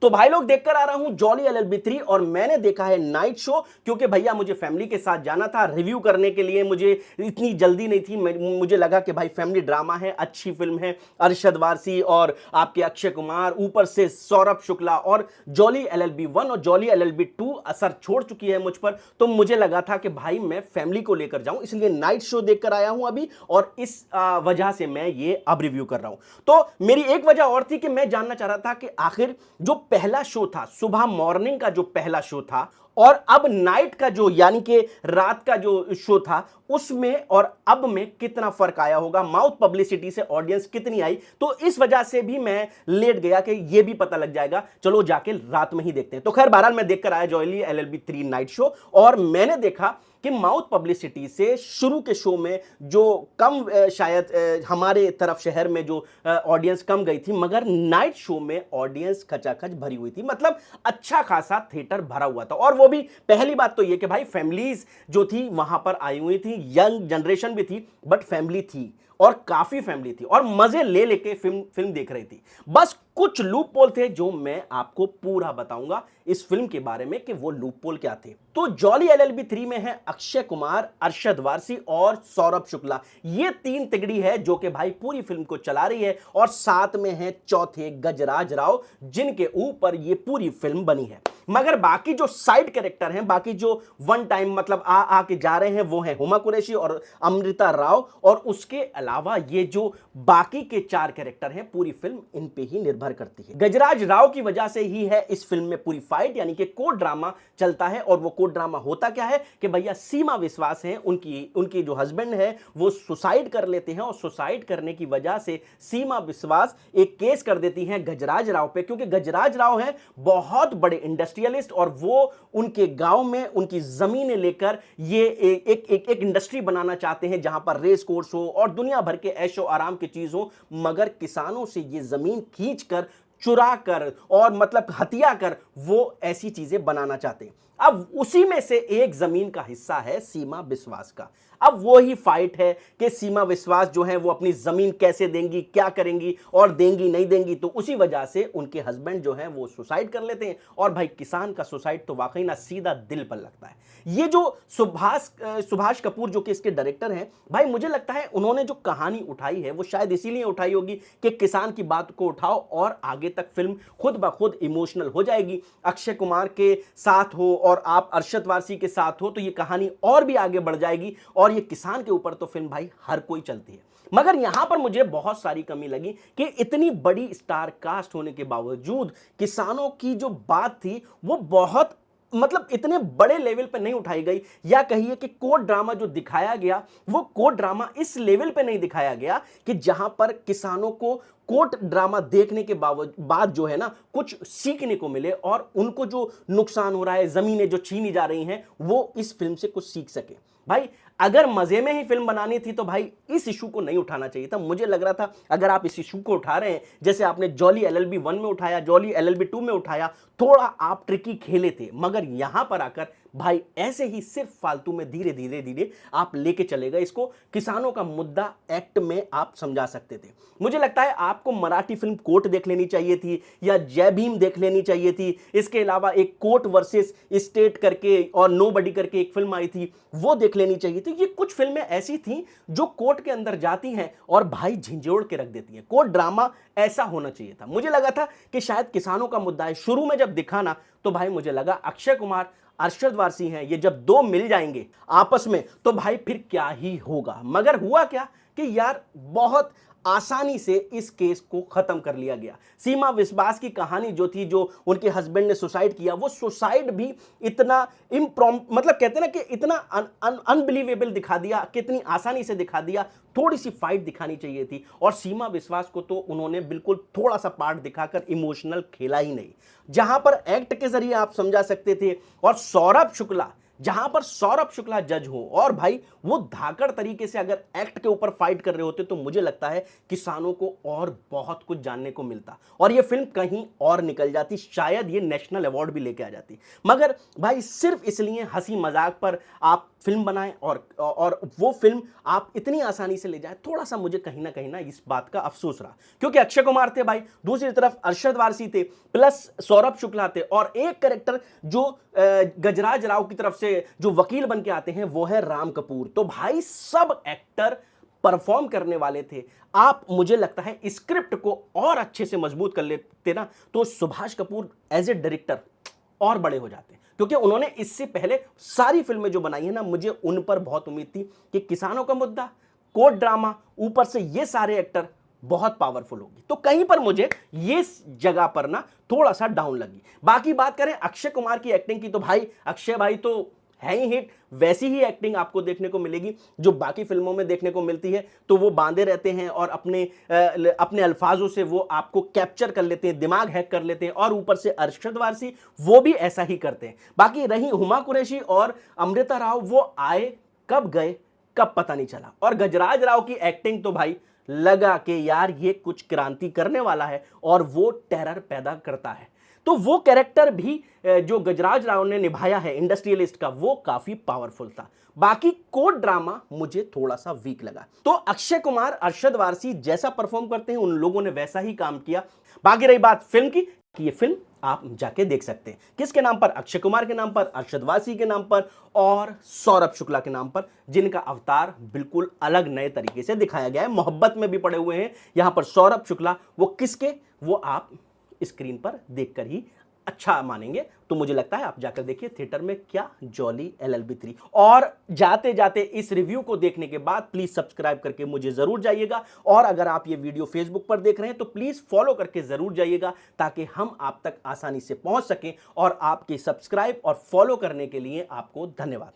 तो भाई लोग देखकर आ रहा हूं जॉली एलएलबी 3 और मैंने देखा है नाइट शो, क्योंकि भैया मुझे फैमिली के साथ जाना था रिव्यू करने के लिए। मुझे इतनी जल्दी नहीं थी, मुझे लगा कि भाई फैमिली ड्रामा है, अच्छी फिल्म है, अरशद वारसी और आपके अक्षय कुमार, ऊपर से सौरभ शुक्ला, और जॉली एलएलबी 1 और जॉली एलएलबी 2 असर छोड़ चुकी है मुझ पर। तो मुझे लगा था कि भाई मैं फैमिली को लेकर जाऊं, इसलिए नाइट शो देखकर आया हूं अभी, और इस वजह से मैं ये अब रिव्यू कर रहा हूं। तो मेरी एक वजह और थी कि मैं जानना चाह रहा था कि आखिर जो पहला शो था, सुबह मॉर्निंग का जो पहला शो था, और अब नाइट का जो यानी कि रात का जो शो था, उसमें और अब में कितना फर्क आया होगा, माउथ पब्लिसिटी से ऑडियंस कितनी आई। तो इस वजह से भी मैं लेट गया कि ये भी पता लग जाएगा, चलो जाके रात में ही देखते हैं। तो खैर बहरहाल मैं देखकर आया जॉली एलएलबी 3 नाइट शो, और मैंने देखा कि माउथ पब्लिसिटी से शुरू के शो में जो कम शायद हमारे तरफ शहर में जो ऑडियंस कम गई थी, मगर नाइट शो में ऑडियंस खचाखच भरी हुई थी। मतलब अच्छा खासा थिएटर भरा हुआ था। और वो भी पहली बात तो ये कि भाई फैमिलीज जो थी वहां पर आई हुई थी, यंग जनरेशन भी थी, बट फैमिली थी, और काफी फैमिली थी, और मजे ले लेके फिल्म देख रही थी। बस कुछ लूप पोल थे जो मैं आपको पूरा बताऊंगा इस फिल्म के बारे में कि वो लूप पोल क्या थे। तो जॉली एलएलबी 3 में है अक्षय कुमार, अरशद वारसी और सौरभ शुक्ला। ये तीन तिगड़ी है जो कि भाई पूरी फिल्म को चला रही है, और साथ में है चौथे गजराज राव, जिनके ऊपर ये पूरी फिल्म बनी है। मगर बाकी जो साइड कैरेक्टर हैं, बाकी जो वन टाइम मतलब आ के जा रहे हैं, वो है हुमा कुरैशी और अमृता राव, और उसके अलावा ये जो बाकी के चार कैरेक्टर हैं, पूरी फिल्म इन पे ही निर्भर करती है। गजराज राव की वजह से ही है इस फिल्म में पूरी फाइट, यानी कि कोर्ट ड्रामा चलता है। और वो कोर्ट ड्रामा होता क्या है कि भैया सीमा विश्वास है, उनकी जो हस्बैंड है वो सुसाइड कर लेते हैं, और सुसाइड करने की वजह से सीमा विश्वास एक केस कर देती हैं गजराज राव पे, क्योंकि गजराज राव हैं बहुत बड़े इंडस्ट्रियलिस्ट, और वो उनके गांव में उनकी जमीनें लेकर ये एक इंडस्ट्री बनाना चाहते हैं जहां पर रेस कोर्स हो और दुनिया भर के ऐशो आराम की चीज हो, मगर किसानों से ये जमीन खींचकर, चुरा कर और मतलब हत्या कर वो ऐसी चीजें बनाना चाहते हैं। अब उसी में से एक जमीन का हिस्सा है सीमा विश्वास का। अब वो ही फाइट है कि सीमा विश्वास जो है वो अपनी जमीन कैसे देंगी, क्या करेंगी, और देंगी नहीं देंगी। तो उसी वजह से उनके हस्बैंड जो है वो सुसाइड कर लेते हैं। और भाई किसान का सुसाइड तो वाकई ना सीधा दिल पर लगता है। ये जो सुभाष कपूर जो कि इसके डायरेक्टर हैं, भाई मुझे लगता है उन्होंने जो कहानी उठाई है वो शायद इसीलिए उठाई होगी कि किसान की बात को उठाओ और आगे तक फिल्म खुद ब खुद इमोशनल हो जाएगी। अक्षय कुमार के साथ हो और आप अरशद वारसी के साथ हो तो ये कहानी और भी आगे बढ़ जाएगी, और ये किसान के ऊपर तो फिल्म भाई हर कोई चलती है। मगर यहां पर मुझे बहुत सारी कमी लगी कि इतनी बड़ी स्टार कास्ट होने के बावजूद किसानों की जो बात थी वो बहुत मतलब इतने बड़े लेवल पे नहीं उठाई गई, या कहिए कि कोर्ट ड्रामा जो दिखाया गया वो कोर्ट ड्रामा इस लेवल पे नहीं दिखाया गया कि जहां पर किसानों को कोर्ट ड्रामा देखने के बाद जो है ना कुछ सीखने को मिले, और उनको जो नुकसान हो रहा है, जमीनें जो छीनी जा रही हैं, वो इस फिल्म से कुछ सीख सके। भाई अगर मजे में ही फिल्म बनानी थी तो भाई इस इशू को नहीं उठाना चाहिए था। मुझे लग रहा था अगर आप इस इशू को उठा रहे हैं, जैसे आपने जॉली एलएलबी 1 में उठाया, जॉली एलएलबी 2 में उठाया, थोड़ा आप ट्रिकी खेले थे, मगर यहां पर आकर भाई ऐसे ही सिर्फ फालतू में धीरे धीरे धीरे आप लेके चले गए इसको। किसानों का मुद्दा एक्ट में आप समझा सकते थे। मुझे लगता है आपको मराठी फिल्म कोर्ट देख लेनी चाहिए थी, या जय भीम देख लेनी चाहिए थी। इसके अलावा एक कोर्ट वर्सेस स्टेट करके और नोबडी करके एक फिल्म आई थी, वो देख लेनी चाहिए थी। ये कुछ फिल्में ऐसी थी जो कोर्ट के अंदर जाती हैं और भाई झिंझोड़ के रख देती हैं। कोर्ट ड्रामा ऐसा होना चाहिए था। मुझे लगा था कि शायद किसानों का मुद्दा है। शुरू में जब दिखा ना तो भाई मुझे लगा अक्षय कुमार, अरशद वारसी हैं, ये जब दो मिल जाएंगे आपस में तो भाई फिर क्या ही होगा। मगर हुआ क्या कि यार बहुत आसानी से इस केस को खत्म कर लिया गया। सीमा विश्वास की कहानी जो थी, जो उनके हस्बैंड ने सुसाइड किया, वो सुसाइड भी इतना मतलब कहते हैं ना कि इतना अनबिलीवेबल दिखा दिया, कितनी आसानी से दिखा दिया। थोड़ी सी फाइट दिखानी चाहिए थी, और सीमा विश्वास को तो उन्होंने बिल्कुल थोड़ा सा पार्ट दिखाकर इमोशनल खेला ही नहीं, जहां पर एक्ट के जरिए आप समझा सकते थे। और सौरभ शुक्ला जहां पर सौरभ शुक्ला जज हो और भाई वो धाकड़ तरीके से अगर एक्ट के ऊपर फाइट कर रहे होते तो मुझे लगता है किसानों को और बहुत कुछ जानने को मिलता और ये फिल्म कहीं और निकल जाती, शायद ये नेशनल अवार्ड भी लेके आ जाती। मगर भाई सिर्फ इसलिए हंसी मजाक पर आप फिल्म बनाएं और वो फिल्म आप इतनी आसानी से ले जाएं, थोड़ा सा मुझे कहीं ना इस बात का अफसोस रहा। क्योंकि अक्षय कुमार थे भाई, दूसरी तरफ अरशद वारसी थे, प्लस सौरभ शुक्ला थे और एक कैरेक्टर जो गजराज राव की तरफ से जो वकील बन के आते हैं वो है राम कपूर। तो भाई सब एक्टर परफॉर्म करने वाले थे। आप मुझे लगता है स्क्रिप्ट को और अच्छे से मजबूत कर लेते ना तो Subhash Kapoor as a director और बड़े हो जाते, क्योंकि उन्होंने इससे पहले सारी फिल्में जो बनाई है ना, मुझे उन पर बहुत उम्मीद थी कि किसानों का मुद्दा, कोर्ट ड्रामा, ऊपर से ये सारे एक्टर बहुत पावरफुल होगी। तो कहीं पर मुझे ये जगह पर ना थोड़ा सा डाउन लगी। बाकी बात करें अक्षय कुमार की एक्टिंग की तो भाई अक्षय भाई तो है ही हिट, वैसी ही एक्टिंग आपको देखने को मिलेगी जो बाकी फिल्मों में देखने को मिलती है। तो वो बांधे रहते हैं और अपने अल्फाजों से वो आपको कैप्चर कर लेते हैं, दिमाग हैक कर लेते हैं और ऊपर से अरशद वारसी वो भी ऐसा ही करते हैं। बाकी रही हुमा कुरैशी और अमृता राव, वो आए कब गए कब पता नहीं चला। और गजराज राव की एक्टिंग तो भाई लगा कि यार ये कुछ क्रांति करने वाला है और वो टेरर पैदा करता है। तो वो कैरेक्टर भी जो गजराज राव ने निभाया है इंडस्ट्रियलिस्ट का, वो काफी पावरफुल था। बाकी कोर्ट ड्रामा मुझे थोड़ा सा वीक लगा। तो अक्षय कुमार अरशद वारसी जैसा परफॉर्म करते हैं उन लोगों ने वैसा ही काम किया। बाकी रही बात फिल्म की, कि ये फिल्म आप जाके देख सकते हैं किसके नाम पर, अक्षय कुमार के नाम पर, अरशद वारसी के नाम पर और सौरभ शुक्ला के नाम पर, जिनका अवतार बिल्कुल अलग नए तरीके से दिखाया गया है। मोहब्बत में भी पड़े हुए हैं यहां पर सौरभ शुक्ला, वो किसके, वो आप स्क्रीन पर देखकर ही अच्छा मानेंगे। तो मुझे लगता है आप जाकर देखिए थिएटर में क्या जॉली LLB 3। और जाते जाते इस रिव्यू को देखने के बाद प्लीज सब्सक्राइब करके मुझे जरूर जाइएगा और अगर आप ये वीडियो फेसबुक पर देख रहे हैं तो प्लीज फॉलो करके जरूर जाइएगा ताकि हम आप तक आसानी से पहुंच सकें। और आपके सब्सक्राइब और फॉलो करने के लिए आपको धन्यवाद।